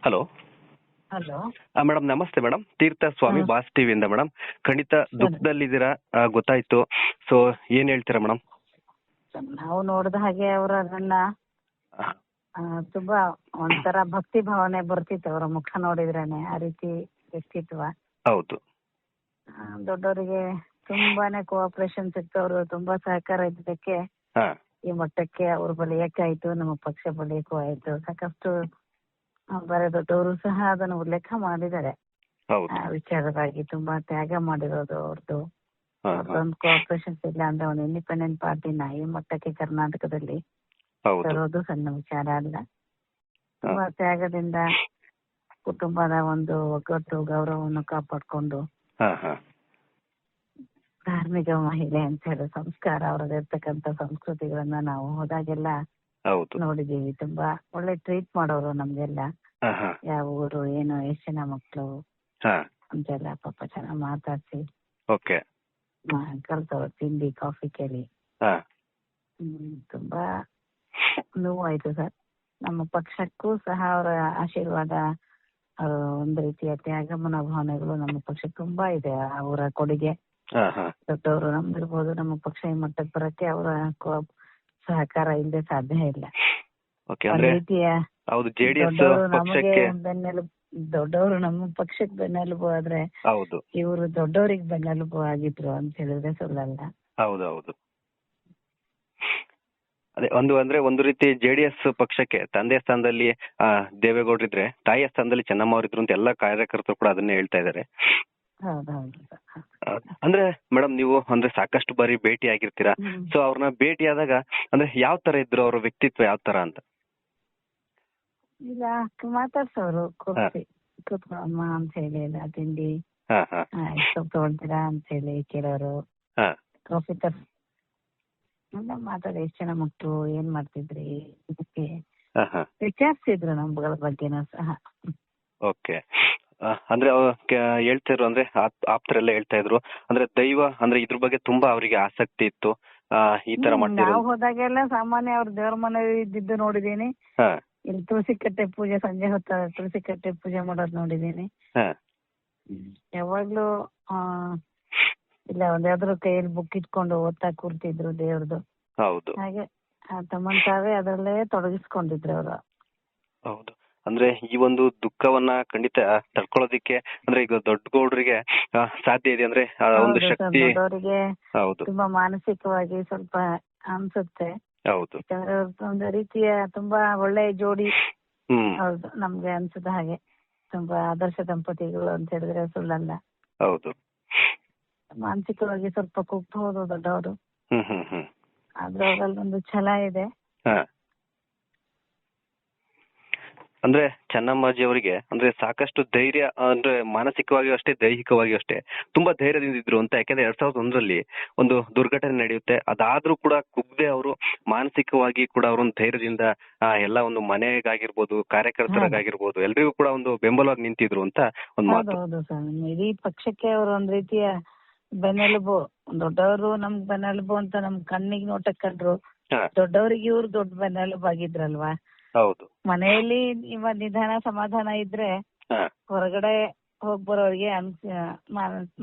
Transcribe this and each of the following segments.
Hello. Hello. Madam ನಮಸ್ತೆ madam. ತೀರ್ಥ ಸ್ವಾಮಿ boss ಟಿವಿಯಿಂದ madam. ಖಂಡಿತ ದುಃಖದಲ್ಲಿದ್ದೀರಾ ಗೊತ್ತಾಯ್ತು. ಸೊ ಏನ್ ಹೇಳ್ತೀರಾ ಮೇಡಮ್? ನಾವು ನೋಡಿದ ಹಾಗೆ ಅವರು ಅದನ್ನ ತುಂಬಾ ಒಂಥರ ಭಕ್ತಿ ಭಾವನೆ ಬರ್ತಿತ್ತು ಅವರ ಮುಖ ನೋಡಿದ್ರೇನೆ, ಆ ರೀತಿ ವ್ಯಕ್ತಿತ್ವ. ಹೌದು. ದೊಡ್ಡವರಿಗೆ ತುಂಬಾನೇ ಕೋಆಪರೇಷನ್ ಸಿಕ್ತು. ಅವರು ತುಂಬಾ ಸಹಕಾರ ಇದ್ದಕ್ಕೆ ಈ ಮಟ್ಟಕ್ಕೆ ಅವ್ರು ಬೆಳೆಯಕ್ಕಾಯ್ತು, ನಮ್ಮ ಪಕ್ಷ ಬೆಳೆಯಕ್ಕೂ ಆಯ್ತು. ಸಾಕಷ್ಟು ಬರೀ ದೊಡ್ಡವರು ಸಹ ಅದನ್ನು ಉಲ್ಲೇಖ ಮಾಡಿದ್ದಾರೆ. ವಿಚಾರವಾಗಿ ತುಂಬಾ ತ್ಯಾಗ ಮಾಡಿರೋದು ಅವ್ರದ್ದು. ಅವ್ರದ್ದೊಂದು ಕೋಆಪರೇಷನ್ಸ್ ಇಲ್ಲ ಅಂದ್ರೆ ಒಂದು ಇಂಡಿಪೆಂಡೆಂಟ್ ಪಾರ್ಟಿನ ಈ ಮಟ್ಟಕ್ಕೆ ಕರ್ನಾಟಕದಲ್ಲಿ ತರೋದು ಸಣ್ಣ ವಿಚಾರ ಅಲ್ಲ. ತುಂಬಾ ತ್ಯಾಗದಿಂದ ಕುಟುಂಬದ ಒಂದು ಒಗ್ಗಟ್ಟು ಗೌರವವನ್ನು ಕಾಪಾಡ್ಕೊಂಡು ಧಾರ್ಮಿಕ ಮಹಿಳೆ ಅಂತ ಹೇಳಿ ಸಂಸ್ಕಾರ ಅವರಲ್ಲಿರ್ತಕ್ಕಂಥ ಸಂಸ್ಕೃತಿಗಳನ್ನ ನಾವು ಹೋದಾಗೆಲ್ಲ ನೋಡಿದೀವಿ. ತುಂಬಾ ಒಳ್ಳೆ ಟ್ರೀಟ್ ಮಾಡೋರು ನಮ್ಗೆಲ್ಲ. ಯಾವ ಊರು ಏನು ಎಷ್ಟು ಜನ ಮಕ್ಳು ಅಂತೆಲ್ಲ ಪಾಪ ಚೆನ್ನಾಗಿ ಮಾತಾಡ್ಸಿ ಕಲ್ತವ್ರು. ತಿಂಡಿ ಕಾಫಿ ಕೇಳಿ ತುಂಬಾ ನೋವಾಯ್ತು ಸರ್. ನಮ್ಮ ಪಕ್ಷಕ್ಕೂ ಸಹ ಅವರ ಆಶೀರ್ವಾದ, ಒಂದು ರೀತಿಯ ತ್ಯಾಗ ಮನೋಭಾವನೆಗಳು ನಮ್ಮ ಪಕ್ಷಕ್ಕೆ ತುಂಬಾ ಇದೆ. ಅವರ ಕೊಡುಗೆ ದೊಡ್ಡವರು ನಮ್ದಿರ್ಬೋದು, ನಮ್ಮ ಪಕ್ಷ ಈ ಮಟ್ಟಕ್ಕೆ ಬರಕ್ಕೆ ಅವರ ಸಹಕಾರ ಇಲ್ಲದೆ ಸಾಧ್ಯ ಇಲ್ಲ. ರೀತಿಯ ದೊಡ್ಡವರು ನಮ್ಮ ಪಕ್ಷಕ್ಕೆ ಬೆನ್ನೆಲುಬು ಆದ್ರೆ ಇವರು ದೊಡ್ಡವರಿಗೆ ಬೆನ್ನೆಲುಬು ಆಗಿದ್ರು ಅಂತ ಹೇಳಿದ್ರೆ ಸುಳ್ಳಲ್ಲ. ಹೌದೌದು. ಅದೇ ಒಂದು ರೀತಿ ಜೆಡಿಎಸ್ ಪಕ್ಷಕ್ಕೆ ತಂದೆ ಸ್ಥಾನದಲ್ಲಿ ದೇವೇಗೌಡರಿದ್ರೆ, ತಾಯಿಯ ಸ್ಥಾನದಲ್ಲಿ ಚೆನ್ನಮ್ಮ ಅವರಿದ್ರು ಅಂತ ಎಲ್ಲ ಕಾರ್ಯಕರ್ತರು ಕೂಡ ಅದನ್ನೇ ಹೇಳ್ತಾ ಇದ್ದಾರೆ. ಅಂದ್ರೆ ಮೇಡಮ್ ನೀವು ಸಾಕಷ್ಟು ಬಾರಿ ಭೇಟಿ ಆಗಿರ್ತೀರಾ. ಸೊ ಅವ್ರನ್ನ ಭೇಟಿ ಆದಾಗ ಯಾವ ತರ ಇದ್ರು, ಅವ್ರ ವ್ಯಕ್ತಿತ್ವ ಯಾವ ತರ ಅಂತ? ಈಗ ಮಾತಾಡ್ಸೋರು ಕೂತ್ಕೊಳಮ್ಮ ಅಂತ ಹೇಳಿ ಎಲ್ಲ ತಿಂಡಿ ತಗೊಳ್ತೀರಾ ಅಂತ ಹೇಳಿ ಕೇಳೋರು. ಕಾಫಿ ಮಾತಾಡಿ ಎಷ್ಟು ಜನ ಮಕ್ಕಳು ಏನ್ ಮಾಡ್ತಿದ್ರಿ ಇದಕ್ಕೆ ವಿಚಾರಿಸಿದ್ರು ನಮ್ಗಳ ಬಗ್ಗೆನೂ ಸಹ. ಓಕೆ. ಅಂದ್ರೆ ಹೇಳ್ತಿದ್ರು, ಆಪ್ತರೆಲ್ಲ ಹೇಳ್ತಾ ಇದ್ರು ದೈವ ಇದ್ರ ಬಗ್ಗೆ ತುಂಬಾ ಅವರಿಗೆ ಆಸಕ್ತಿ ಇತ್ತು. ಈ ತರ ನಾವು ಹೋದಾಗೆಲ್ಲ ಸಾಮಾನ್ಯ ಅವ್ರ ದೇವ್ರ ಮನೆ ಇದ್ದಿದ್ದು ನೋಡಿದೀನಿ. ಇಲ್ಲಿ ತುಳಸಿ ಕಟ್ಟೆ ಪೂಜೆ ಸಂಜೆ ಹೊತ್ತ ತುಳಸಿ ಕಟ್ಟೆ ಪೂಜೆ ಮಾಡೋದು ನೋಡಿದೀನಿ. ಯಾವಾಗ್ಲೂ ಇಲ್ಲ ಒಂದ್ ಯಾವ್ದ್ರ ಕೈಯಲ್ಲಿ ಬುಕ್ ಇಟ್ಕೊಂಡು ಓದ್ತಾ ಕೂರ್ತಿದ್ರು ದೇವ್ರದ್ದು. ಹಾಗೆ ತಮ್ಮನ್ ತಾವೇ ಅದರಲ್ಲೇ ತೊಡಗಿಸ್ಕೊಂಡಿದ್ರು ಅವರು. ಹೌದು. ಈ ಒಂದು ದುಃಖವನ್ನ ಖಂಡಿತ ತಡ್ಕೊಳ್ಳೋದಿಕ್ಕೆ ಈಗ ದೊಡ್ಡ ಗೌಡ್ರಿಗೆ ಸಾಧ್ಯ ಇದೆ ಒಂದು ಶಕ್ತಿ ಅವರಿಗೆ ತುಂಬಾ ಮಾನಸಿಕವಾಗಿ ಸ್ವಲ್ಪ ಅನ್ಸುತ್ತೆ. ಯಾಕಂದ್ರೆ ಒಂದು ರೀತಿಯ ತುಂಬಾ ಒಳ್ಳೆ ಜೋಡಿ. ಹೌದು, ನಮ್ಗೆ ಅನ್ಸುತ್ತೆ ಹಾಗೆ. ತುಂಬಾ ಆದರ್ಶ ದಂಪತಿಗಳು ಅಂತ ಹೇಳಿದ್ರೆ ಸುಳ್ಳಲ್ಲ. ಹೌದು. ಮಾನಸಿಕವಾಗಿ ಸ್ವಲ್ಪ ಕುಗ್ಬಹುದು ದೊಡ್ಡವರು. ಆದ್ರೆ ಅವರಲ್ಲಿ ಒಂದು ಛಲ ಇದೆ. ಚೆನ್ನಮ್ಮಾಜಿ ಅವರಿಗೆ ಸಾಕಷ್ಟು ಧೈರ್ಯ, ಮಾನಸಿಕವಾಗಿಯೂ ಅಷ್ಟೇ ದೈಹಿಕವಾಗಿಯೂ ಅಷ್ಟೇ ತುಂಬಾ ಧೈರ್ಯದಿಂದ ಇದ್ರು ಅಂತ. ಯಾಕಂದ್ರೆ 2001ರಲ್ಲಿ ಒಂದು ದುರ್ಘಟನೆ ನಡೆಯುತ್ತೆ. ಅದಾದ್ರೂ ಕೂಡ ಕುಗ್ದೆ ಅವರು ಮಾನಸಿಕವಾಗಿ ಕೂಡ ಅವರೊಂದು ಧೈರ್ಯದಿಂದ ಎಲ್ಲ ಒಂದು ಮನೆಗಾಗಿರ್ಬೋದು, ಕಾರ್ಯಕರ್ತರಿಗಾಗಿರ್ಬೋದು ಎಲ್ರಿಗೂ ಕೂಡ ಒಂದು ಬೆಂಬಲವಾಗಿ ನಿಂತಿದ್ರು ಅಂತ ಒಂದು ಮಾತು. ಹೌದು ಸರ್, ಇಡೀ ಪಕ್ಷಕ್ಕೆ ಅವರು ಒಂದ್ ರೀತಿಯ ಬೆನ್ನೆಲುಬು. ದೊಡ್ಡವರು ನಮ್ಗ್ ಬೆನ್ನೆಲುಬು ಅಂತ ನಮ್ ಕಣ್ಣಿಗೆ ನೋಟಕ್ ಕಂಡ್ರು. ದೊಡ್ಡವರಿಗೆ ಇವ್ರು ದೊಡ್ಡ ಬೆನ್ನೆಲುಬು ಆಗಿದ್ರಲ್ವಾ. ಹೌದು. ಮನೆಯಲ್ಲಿ ನಿಧಾನ ಸಮಾಧಾನ ಇದ್ರೆ ಹೊರಗಡೆ ಹೋಗ್ಬರೋರಿಗೆ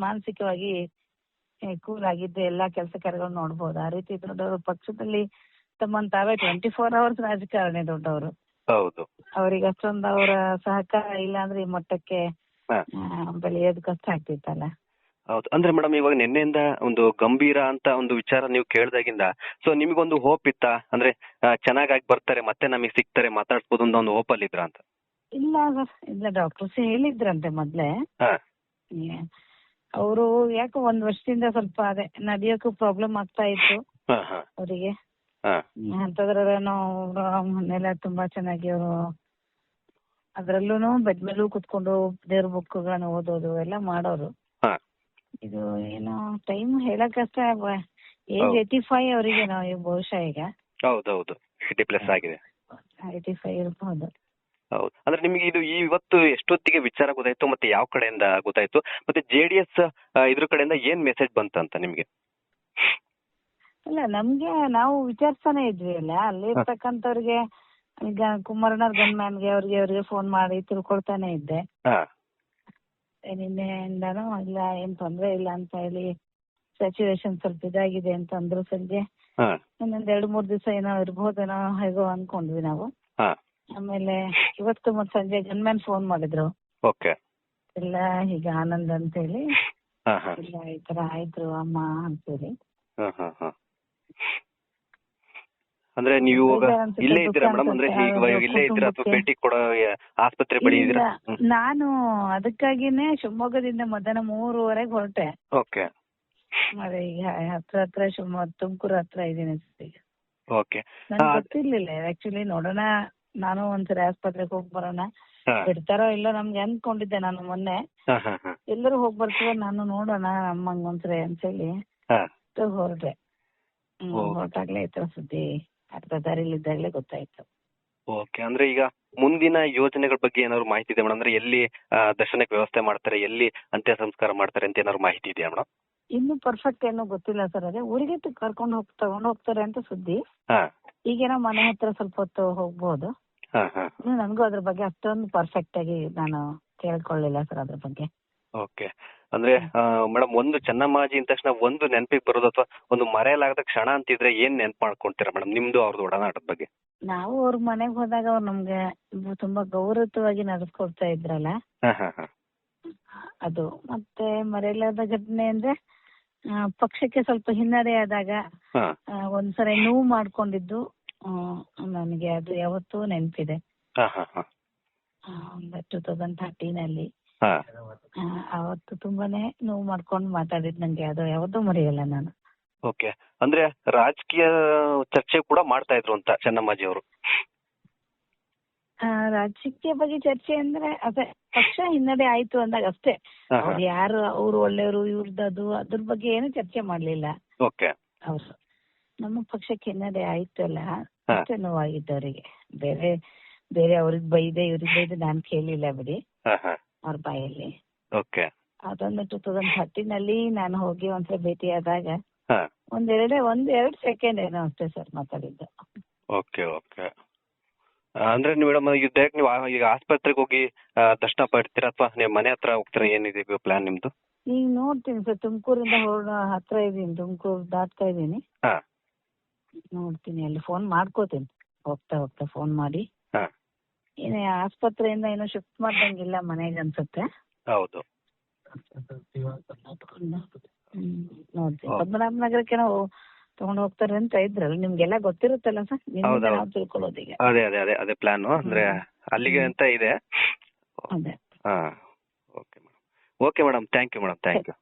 ಮಾನಸಿಕವಾಗಿ ಕೂಲ್ ಆಗಿದ್ದು ಎಲ್ಲಾ ಕೆಲಸ ಕಾರ್ಯಗಳು ನೋಡ್ಬೋದು. ಆ ರೀತಿ ದೊಡ್ಡವರು ಪಕ್ಷದಲ್ಲಿ ತಮ್ಮನ್ ತಾವೇ 24 hours ರಾಜಕಾರಣಿ ದೊಡ್ಡವರು. ಅವ್ರಿಗೆ ಅಷ್ಟೊಂದು ಅವರ ಸಹಕಾರ ಇಲ್ಲ ಅಂದ್ರೆ ಈ ಮಟ್ಟಕ್ಕೆ ಬೆಳೆಯೋದು ಕಷ್ಟ ಆಗ್ತಿತ್ತಲ್ಲ. ಹೌದು. ಮೇಡಮ್ ಇವಾಗ ನಿನ್ನೆಯಿಂದ ಒಂದು ಗಂಭೀರ ಅಂತ ಒಂದು ವಿಚಾರ ನೀವು ಕೇಳ್ದಾಗಿಂದ ಸೊ ನಿಮಗೊಂದು ಹೋಪ್ ಇತ್ತಾ? ಚೆನ್ನಾಗಾಗಿ ಬರ್ತಾರೆ, ಮತ್ತೆ ನಮಗೆ ಸಿಗ್ತಾರೆ, ಮಾತಾಡ್ಸ್ಬೋದು ಅಂತ ಒಂದು ಹೋಪ್ ಅಲ್ಲಿ ಇದ್ರ ಅಂತ? ಇಲ್ಲ ಡಾಕ್ಟರ್ಸ್ ಹೇಳಿದ್ರಂತೆ ಮೊದ್ಲೇ. ಅವರು ಯಾಕೋ ಒಂದ್ ವರ್ಷದಿಂದ ಸ್ವಲ್ಪ ಅದೇ ನಡೆಯೋಕ್ಕೂ ಪ್ರಾಬ್ಲಮ್ ಆಗ್ತಾ ಇತ್ತು ಅವರಿಗೆ. ಅಂತದ್ರೇನೋ ಮನೆಲ್ಲ ತುಂಬಾ ಚೆನ್ನಾಗಿ ಅವರು ಅದ್ರಲ್ಲೂ ಬೆಡ್ ಮೇಲೂ ಕುತ್ಕೊಂಡು ದೇವ್ರ ಬುಕ್ಗಳನ್ನ ಓದೋದು ಎಲ್ಲ ಮಾಡೋರು. ಇದು ಏನೋ ಟೈಮ್ ಹೇಳಕ್ ಕಷ್ಟ. ಏಜ್ 85 ಅವರಿಗೆ ನಾವು ಬಹುಶಃ ಈಗ. ಹೌದೌದು, 80+ ಆಗಿದೆ. 85 ಇರ್ಬೋದು. ಹೌದು. ನಿಮಗೆ ಇದು ಇವತ್ತು ಎಷ್ಟೊತ್ತಿಗೆ ವಿಚಾರ ಗೊತ್ತಾಯ್ತು, ಮತ್ತೆ ಯಾವ ಕಡೆಯಿಂದ ಗೊತ್ತಾಯ್ತು, ಮತ್ತೆ JDS ಇದ್ರ ಕಡೆಯಿಂದ ಏನ್ ಮೆಸೇಜ್ ಬಂತಂತ ನಿಮ್ಗೆ? ಇಲ್ಲ, ನಮ್ಗೆ ನಾವು ವಿಚಾರಿಸ್ತಾನೆ ಇದ್ವಿ ಅಲ್ಲ, ಅಲ್ಲಿ ಇರ್ತಕ್ಕಂಥವ್ರಿಗೆ ಈಗ ಕುಮಾರಣ್ಣವ್ರ ಗನ್ಮ್ಯಾನ್ಗೆ ಅವ್ರಿಗೆ ಫೋನ್ ಮಾಡಿ ತಿಳ್ಕೊಳ್ತಾನೆ ಇದ್ದೆ. ಹಾ ನಿನ್ನೆಯಿಂದಾನು ಇಲ್ಲ ಏನ್ ತೊಂದ್ರೆ ಇಲ್ಲ ಅಂತ ಹೇಳಿ ಸಿಚುವೇಶನ್ ಸ್ವಲ್ಪ ಇದಾಗಿದೆ ಅಂತ ಅಂದ್ರು ಸಂಜೆ. ಹಾ ಇನ್ನೊಂದ್ 2-3 ದಿವಸ ಏನೋ ಇರ್ಬೋದೇನೋ ಹೇಗೋ ಅನ್ಕೊಂಡ್ವಿ ನಾವು. ಹಾ ಆಮೇಲೆ ಇವತ್ತು ಮತ್ ಸಂಜೆ ಗನ್ಮ್ಯಾನ್ ಫೋನ್ ಮಾಡಿದ್ರು. ಓಕೆ. ಇಲ್ಲ ಹೀಗೆ ಆನಂದ್ ಅಂತ ಹೇಳಿ, ಹಾ ಹಾ ಇಲ್ಲ ಈ ತರ ಆಯ್ತು ಅಮ್ಮ ಅಂತೇಳಿ. ಹಾ ಹಾ ಹಾ ಅಂದ್ರೆ ನೀವು ಇವಾಗ ಇಲ್ಲೇ ಇದ್ದೀರಾ ಮೇಡಮ್? ಅಂದ್ರೆ ಇವಾಗ ಇಲ್ಲೇ ಇದ್ದೀರಾ ಅಥವಾ ಭೇಟಿ ಕೊಡೋ ಆಸ್ಪತ್ರೆ ಬಳಿ ಇಲ್ಲ, ಇದ್ದೀರಾ? ನಾನು ಅದಕ್ಕಾಗಿನೇ ಶಿವಮೊಗ್ಗದಿಂದ ಮಧ್ಯಾಹ್ನ 3:30 ಹೊರಟೆ. ಓಕೆ ಅದೇ ಈಗ ಹತ್ರ ಶಿವಮೊಗ್ಗ ತುಮಕೂರು ಹತ್ರ ಇದೀನಿ ಈಗ. ಓಕೆ. ನನ್ಗೆ ಗೊತ್ತಿರ್ಲಿಲ್ಲ ಆಕ್ಚುಲಿ. ನೋಡೋಣ, ನಾನು ಒಂದ್ಸರಿ ಆಸ್ಪತ್ರೆಗೆ ಹೋಗಿ ಬರೋಣ, ಬಿಡ್ತಾರೋ ಇಲ್ಲೋ ನಮ್ಗೆ ಅನ್ಕೊಂಡಿದ್ದೆ ನಾನು ಮೊನ್ನೆ. ಎಲ್ಲರೂ ಹೋಗಿ ಬರ್ತೀವ, ನಾನು ನೋಡೋಣ ಅಮ್ಮಂಗ್ ಒಂದ್ಸರಿ ಅಂತೇಳಿ ಹೊರಟೆ. ಹೊರಟಾಗ್ಲೇ ಈ ತರ ಸುದ್ದಿ ಅರ್ಧ ದಾರಿಲಿದ್ದಾಗ್ಲೇ ಗೊತ್ತಾಯ್ತು. ಓಕೆ. ಅಂದ್ರೆ ಈಗ ಮುಂದಿನ ಯೋಜನೆಗಳ ಬಗ್ಗೆ ಏನಾದ್ರು ಮಾಹಿತಿ ಇದೆ ಮೇಡಮ್? ಅಂದ್ರೆ ಎಲ್ಲಿ ದರ್ಶನಕ್ಕೆ ವ್ಯವಸ್ಥೆ ಮಾಡ್ತಾರೆ, ಎಲ್ಲಿ ಅಂತ್ಯ ಸಂಸ್ಕಾರ ಮಾಡ್ತಾರೆ ಅಂತ ಏನಾದ್ರು ಮಾಹಿತಿ ಇದೆಯಾ ಮೇಡಮ್? ಇನ್ನು ಪರ್ಫೆಕ್ಟ್ ಏನೋ ಗೊತ್ತಿಲ್ಲ ಸರ್. ಅದೇ ಊರಿಗೆ ತಗೊಂಡು ಹೋಗ್ತಾರೆ ಅಂತ ಸುದ್ದಿ. ಈಗೇನೋ ಮನೆ ಹತ್ರ ಸ್ವಲ್ಪ ಹೊತ್ತು ಹೋಗ್ಬೋದು. ನನ್ಗೂ ಅದ್ರ ಬಗ್ಗೆ ಅಷ್ಟೊಂದು ಪರ್ಫೆಕ್ಟ್ ಆಗಿ ನಾನು ಕೇಳ್ಕೊಳ್ಳಿಲ್ಲ ಸರ್ ಅದ್ರ ಬಗ್ಗೆ. ಓಕೆ. ಅಂದ್ರೆ ಮೇಡಮ್, ಒಂದು ಚೆನ್ನಮ್ಮಾಜಿ ಅಂದ ತಕ್ಷಣ ಒಂದು ನೆನಪಿಗೆ ಬರೋದು ಅಥವಾ ಒಂದು ಮರೆಯಲಾಗದ ಕ್ಷಣ ಅಂತಿದ್ರೆ ಏನ್ ನೆನ್ಪು ಮಾಡ್ಕೊಂತೀರಾ ಮೇಡಮ್ ನಿಮ್ದು ಅವ್ರದ್ದು ಒಡನಾಟದ ಬಗ್ಗೆ? ನಾವು ಅವ್ರ ಮನೆಗೆ ಹೋದಾಗ ಅವ್ರು ನಮ್ಗೆ ತುಂಬಾ ಗೌರವವಾಗಿ ನಡೆಸ್ಕೊಡ್ತಾ ಇದ್ರಲ್ಲ, ಅದು. ಮತ್ತೆ ಮರೆಯಲಾದ ಘಟನೆ ಅಂದ್ರೆ ಪಕ್ಷಕ್ಕೆ ಸ್ವಲ್ಪ ಹಿನ್ನಡೆ ಆದಾಗ ಒಂದ್ಸರಿ ನೋವು ಮಾಡ್ಕೊಂಡಿದ್ದು ನನಗೆ, ಅದು ಯಾವತ್ತೂ ನೆನಪಿದೆ. 2013 ಅವತ್ತು ತುಂಬಾನೇ ನೋವು ಮಾಡ್ಕೊಂಡು ಮಾತಾಡಿದ್ ನಂಗೆ, ಅದು ಯಾವತ್ತೂ ಮರೆಯಲ್ಲ ನಾನು. ಓಕೆ. ಅಂದ್ರೆ ರಾಜಕೀಯ ಚರ್ಚೆ ಕೂಡ ಮಾಡ್ತಾ ಇದ್ರು ಅಂತ ಚೆನ್ನಮ್ಮಾಜಿ ಅವರು? ರಾಜಕೀಯ ಬಗ್ಗೆ ಚರ್ಚೆ ಅಂದ್ರೆ ಅದೇ ಪಕ್ಷ ಹಿನ್ನಡೆ ಆಯ್ತು ಅಂದಾಗ ಅಷ್ಟೇ. ಅವ್ರು ಯಾರು, ಅವ್ರು ಒಳ್ಳೆಯವರು ಇವ್ರದ್ದು ಅದ್ರ ಬಗ್ಗೆ ಏನು ಚರ್ಚೆ ಮಾಡ್ಲಿಲ್ಲ ಅವ್ರು. ನಮ್ಮ ಪಕ್ಷಕ್ಕೆ ಹಿನ್ನಡೆ ಆಯ್ತು ಅಲ್ಲ ಅಷ್ಟೇ ನೋವಾಗಿದ್ದವರಿಗೆ. ಬೇರೆ ಅವ್ರಿಗೆ ಬೈದೆ ಇವ್ರಿಗೆ ಬೈದೆ ನಾನು ಕೇಳಿಲ್ಲ ಬಿಡಿ ಅವ್ರ ಬಾಯಲ್ಲಿ. ಅದೊಂದು 2013 ನಾನು ಹೋಗಿ ಒಂದ್ಸಲ ಭೇಟಿ ಆದಾಗ ಒಂದೆರಡು ಸೆಕೆಂಡ್ ಏನೋ ಅಷ್ಟೇ ಸರ್ ಮಾತಾಡಿದ್ದು. Okay okay. ಅಂದ್ರೆ ಮೇಡಮ್, ಡೈರೆಕ್ಟ್ ನೀವು ಈಗ ಆಸ್ಪತ್ರೆಗೆ ಹೋಗಿ ದರ್ಶನ ಪಡ್ತೀರಾ ಅಥವಾ ನೀವು ಮನೆ ಹತ್ರ ಹೋಗ್ತೀರಾ? ಏನಿದೆ ಪ್ಲಾನ್ ನಿಮ್ದು? ಈಗ ನೋಡ್ತೀನಿ ಸರ್, ತುಮಕೂರಿಂದ ಹತ್ರ ಇದೀನಿ, ತುಮಕೂರು ದಾಟ್ತಾ ಇದೀನಿ. ನೋಡ್ತೀನಿ, ಅಲ್ಲಿ ಫೋನ್ ಮಾಡ್ಕೋತೀನಿ ಹೋಗ್ತಾ ಫೋನ್ ಮಾಡಿ. ಏನೇ ಆಸ್ಪತ್ರೆಯಿಂದ ಏನೋ ಶಿಫ್ಟ್ ಮಾಡ್ದಂಗಿಲ್ಲ ಮನೆಗೆ ಅನ್ಸುತ್ತೆ. ಹೌದು. ನೋಡ್ತೀನಿ, ಪದ್ಮನಾಭ ನಗರಕ್ಕೆ ತಗೊಂಡ್ ಹೋಗ್ತಾರೆ ಅಂತ ಇದ್ರಲ್ಲ, ನಿಮ್ಗೆಲ್ಲ ಗೊತ್ತಿರುತ್ತಲ್ಲ ಸರ್, ನಿಮ್ಗೆ ನಾವು ತಿಳ್ಕೊಳ್ಳೋದು ಈಗ. ಅದೇ ಪ್ಲಾನ್ ಅಂದ್ರೆ ಅಲ್ಲಿಗೆ ಅಂತ ಇದೆ. ಅದೇ. Okay madam, thank you madam, thank you.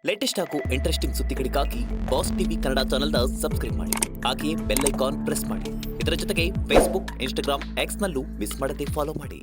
Latest ಹಾಗೂ ಇಂಟ್ರೆಸ್ಟಿಂಗ್ ಸುದ್ದಿಗಳಿಗಾಗಿ ಬಾಸ್ ಟಿವಿ ಕನ್ನಡ ಚಾನೆಲ್ನ ಸಬ್ಸ್ಕ್ರೈಬ್ ಮಾಡಿ. ಹಾಗೆಯೇ ಬೆಲ್ ಐಕಾನ್ ಪ್ರೆಸ್ ಮಾಡಿ. ಇದರ ಜೊತೆಗೆ ಫೇಸ್ಬುಕ್, ಇನ್ಸ್ಟಾಗ್ರಾಮ್, ಎಕ್ಸ್ ನಲ್ಲೂ ಮಿಸ್ ಮಾಡದೆ ಫಾಲೋ ಮಾಡಿ.